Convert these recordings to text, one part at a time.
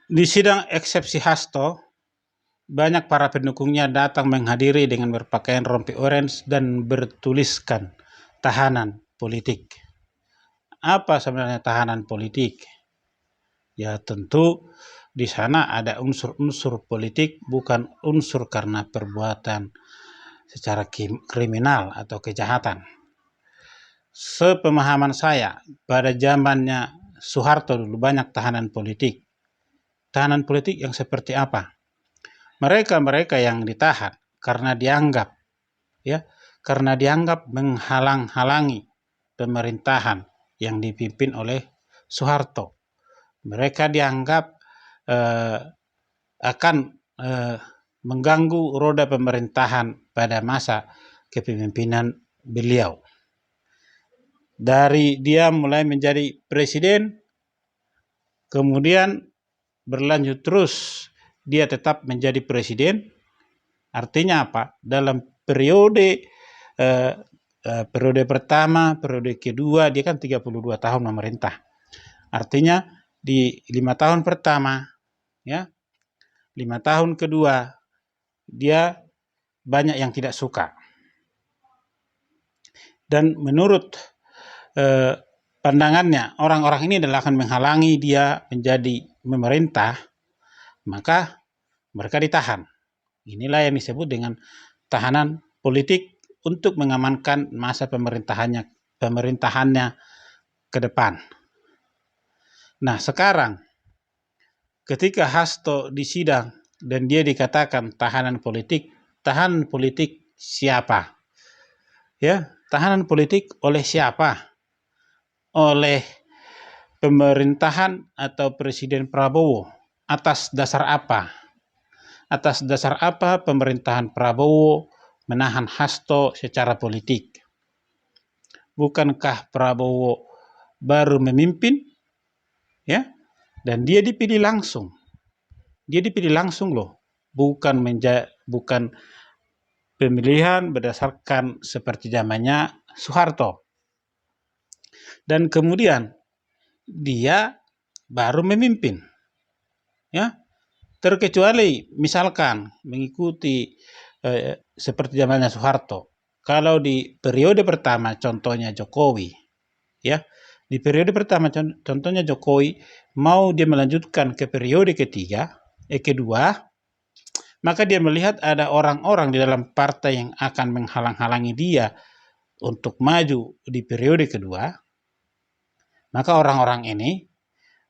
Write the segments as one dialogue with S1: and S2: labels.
S1: Di sidang eksepsi Hasto, banyak para pendukungnya datang menghadiri dengan berpakaian rompi orange dan bertuliskan tahanan politik. Apa sebenarnya tahanan politik? Ya tentu di sana ada unsur-unsur politik, bukan unsur karena perbuatan secara kriminal atau kejahatan. Sepemahaman saya, pada zamannya Soeharto dulu banyak tahanan politik. Tahanan politik yang seperti apa? Mereka yang ditahan karena dianggap menghalang-halangi pemerintahan yang dipimpin oleh Soeharto. Mereka dianggap akan mengganggu roda pemerintahan pada masa kepemimpinan beliau. Dari dia mulai menjadi presiden, kemudian berlanjut terus dia tetap menjadi presiden. Artinya apa? Dalam periode pertama, periode kedua, dia kan 32 tahun memerintah. Artinya di 5 tahun pertama, 5 tahun kedua, dia banyak yang tidak suka. Dan menurut pandangannya, orang-orang ini adalah akan menghalangi dia menjadi memerintah, maka mereka ditahan. Inilah yang disebut dengan tahanan politik untuk mengamankan masa pemerintahannya ke depan. Nah, sekarang ketika Hasto disidang dan dia dikatakan tahanan politik siapa? Ya, tahanan politik oleh siapa? Oleh pemerintahan atau Presiden Prabowo. Atas dasar apa? Atas dasar apa pemerintahan Prabowo menahan Hasto secara politik? Bukankah Prabowo baru memimpin? Ya, dan dia dipilih langsung. Dia dipilih langsung loh. Bukan pemilihan berdasarkan seperti zamannya Soeharto. Dan kemudian dia baru memimpin. Ya, terkecuali misalkan mengikuti seperti zamannya Soeharto. Kalau di periode pertama contohnya Jokowi, ya, di periode pertama contohnya Jokowi mau dia melanjutkan ke periode kedua, maka dia melihat ada orang-orang di dalam partai yang akan menghalang-halangi dia untuk maju di periode kedua, maka orang-orang ini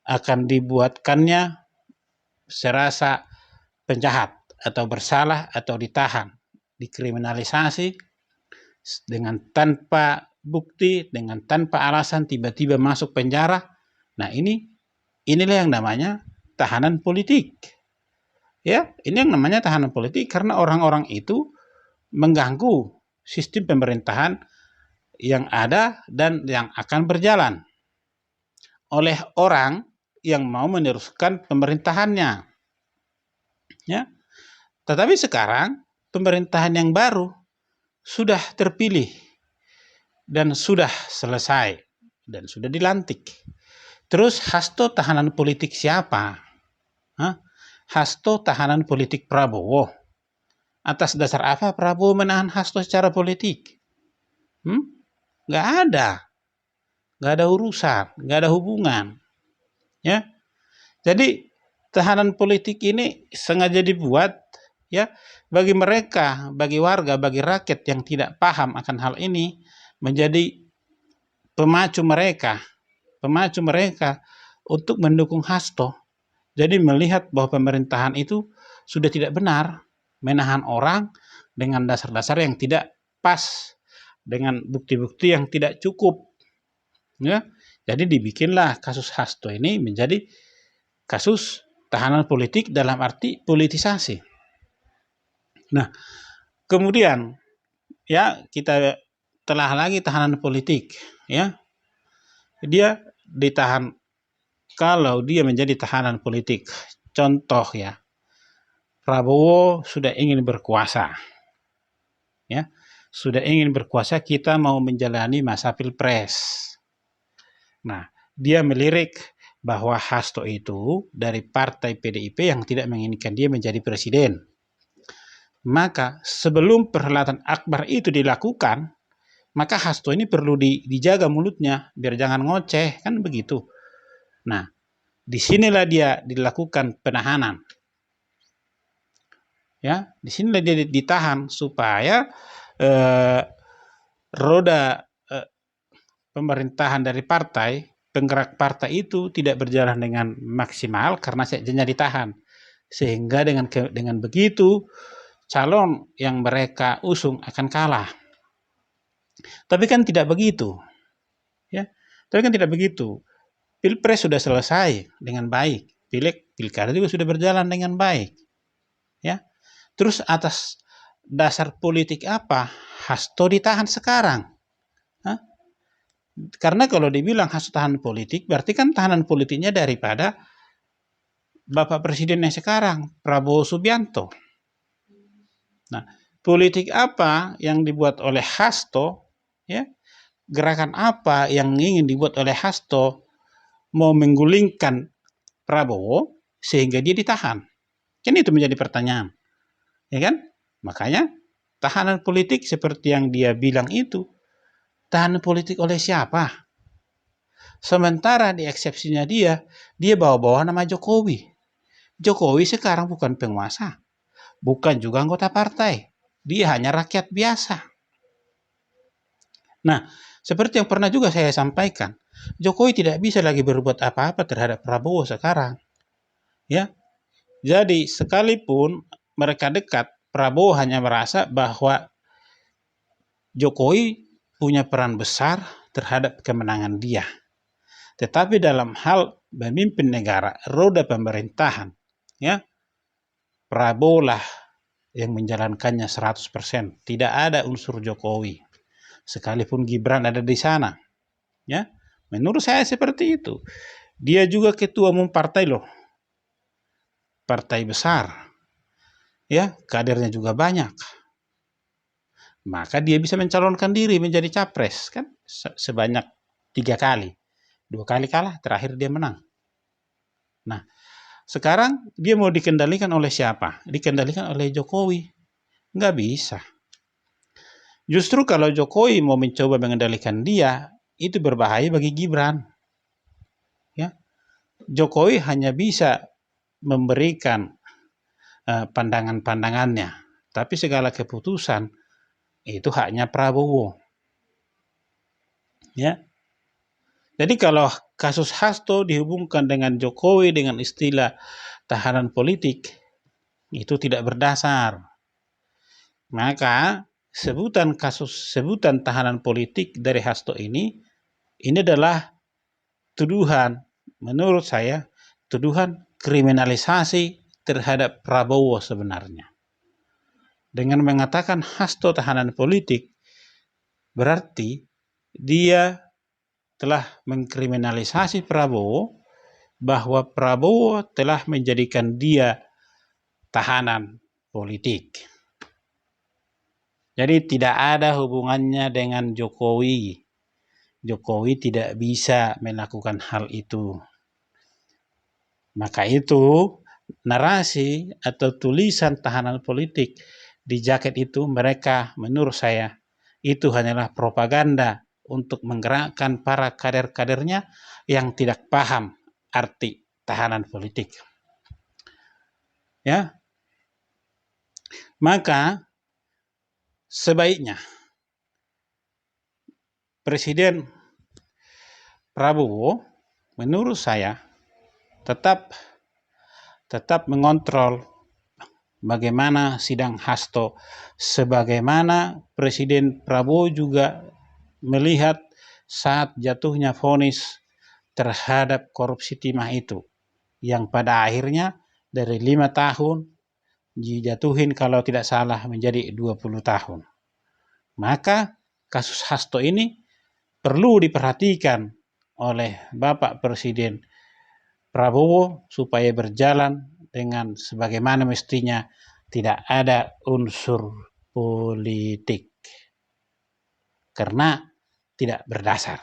S1: akan dibuatkannya serasa penjahat atau bersalah atau ditahan, dikriminalisasi dengan tanpa bukti, dengan tanpa alasan tiba-tiba masuk penjara. Nah, inilah yang namanya tahanan politik. Ya, ini yang namanya tahanan politik karena orang-orang itu mengganggu sistem pemerintahan yang ada dan yang akan berjalan oleh orang yang mau meneruskan pemerintahannya. Ya. Tetapi sekarang pemerintahan yang baru sudah terpilih dan sudah selesai dan sudah dilantik. Terus Hasto tahanan politik siapa? Hasto tahanan politik Prabowo. Atas dasar apa Prabowo menahan Hasto secara politik? Nggak ada urusan, nggak ada hubungan. Ya, jadi tahanan politik ini sengaja dibuat ya bagi mereka, bagi warga, bagi rakyat yang tidak paham akan hal ini, menjadi pemacu mereka untuk mendukung Hasto. Jadi melihat bahwa pemerintahan itu sudah tidak benar, menahan orang dengan dasar-dasar yang tidak pas, dengan bukti-bukti yang tidak cukup. Ya, jadi dibikinlah kasus Hasto ini menjadi kasus tahanan politik dalam arti politisasi. Nah, kemudian ya kita telah lagi tahanan politik, ya. Dia ditahan kalau dia menjadi tahanan politik. Contoh ya, Prabowo sudah ingin berkuasa. Ya, sudah ingin berkuasa, kita mau menjalani masa pilpres. Nah, dia melirik bahwa Hasto itu dari partai PDIP yang tidak menginginkan dia menjadi presiden. Maka sebelum perhelatan akbar itu dilakukan, maka Hasto ini perlu dijaga mulutnya biar jangan ngoceh, kan begitu. Nah, disinilah dia dilakukan penahanan. Ya, disinilah dia ditahan supaya roda pemerintahan dari partai, penggerak partai itu tidak berjalan dengan maksimal karena sekjennya ditahan. Sehingga dengan begitu calon yang mereka usung akan kalah. Tapi kan tidak begitu. Ya. Tapi kan tidak begitu. Pilpres sudah selesai dengan baik. Pilkada juga sudah berjalan dengan baik. Ya. Terus atas dasar politik apa Hasto ditahan sekarang? Hah? Karena kalau dibilang Hasto tahanan politik, berarti kan tahanan politiknya daripada Bapak Presiden yang sekarang, Prabowo Subianto. Nah, politik apa yang dibuat oleh Hasto, ya, gerakan apa yang ingin dibuat oleh Hasto mau menggulingkan Prabowo sehingga dia ditahan? Kan itu menjadi pertanyaan. Ya kan? Makanya tahanan politik seperti yang dia bilang itu, tahanan politik oleh siapa? Sementara di eksepsinya dia bawa-bawa nama Jokowi. Jokowi sekarang bukan penguasa, bukan juga anggota partai. Dia hanya rakyat biasa. Nah, seperti yang pernah juga saya sampaikan, Jokowi tidak bisa lagi berbuat apa-apa terhadap Prabowo sekarang. Ya. Jadi, sekalipun mereka dekat, Prabowo hanya merasa bahwa Jokowi punya peran besar terhadap kemenangan dia. Tetapi dalam hal memimpin negara, roda pemerintahan, ya, Prabowo lah yang menjalankannya 100%. Tidak ada unsur Jokowi. Sekalipun Gibran ada di sana. Ya, menurut saya seperti itu. Dia juga ketua umum partai loh. Partai besar. Ya, kadernya juga banyak. Maka dia bisa mencalonkan diri menjadi capres kan sebanyak 3 kali. 2 kali kalah, terakhir dia menang. Nah, sekarang dia mau dikendalikan oleh siapa? Dikendalikan oleh Jokowi. Nggak bisa. Justru kalau Jokowi mau mencoba mengendalikan dia, itu berbahaya bagi Gibran. Ya. Jokowi hanya bisa memberikan pandangan-pandangannya, tapi segala keputusan itu haknya Prabowo. Ya. Jadi kalau kasus Hasto dihubungkan dengan Jokowi dengan istilah tahanan politik, itu tidak berdasar. Maka sebutan tahanan politik dari Hasto ini adalah tuduhan, menurut saya, tuduhan kriminalisasi terhadap Prabowo sebenarnya. Dengan mengatakan Hasto tahanan politik, berarti dia telah mengkriminalisasi Prabowo, bahwa Prabowo telah menjadikan dia tahanan politik. Jadi tidak ada hubungannya dengan Jokowi. Jokowi tidak bisa melakukan hal itu. Maka itu narasi atau tulisan tahanan politik di jaket itu mereka menurut saya itu hanyalah propaganda untuk menggerakkan para kader-kadernya yang tidak paham arti tahanan politik. Ya. Maka sebaiknya Presiden Prabowo menurut saya tetap mengontrol bagaimana sidang Hasto, sebagaimana Presiden Prabowo juga melihat saat jatuhnya vonis terhadap korupsi timah itu, yang pada akhirnya dari 5 tahun dijatuhin kalau tidak salah menjadi 20 tahun. Maka kasus Hasto ini perlu diperhatikan oleh Bapak Presiden Prabowo supaya berjalan dengan sebagaimana mestinya, tidak ada unsur politik. Karena tidak berdasar.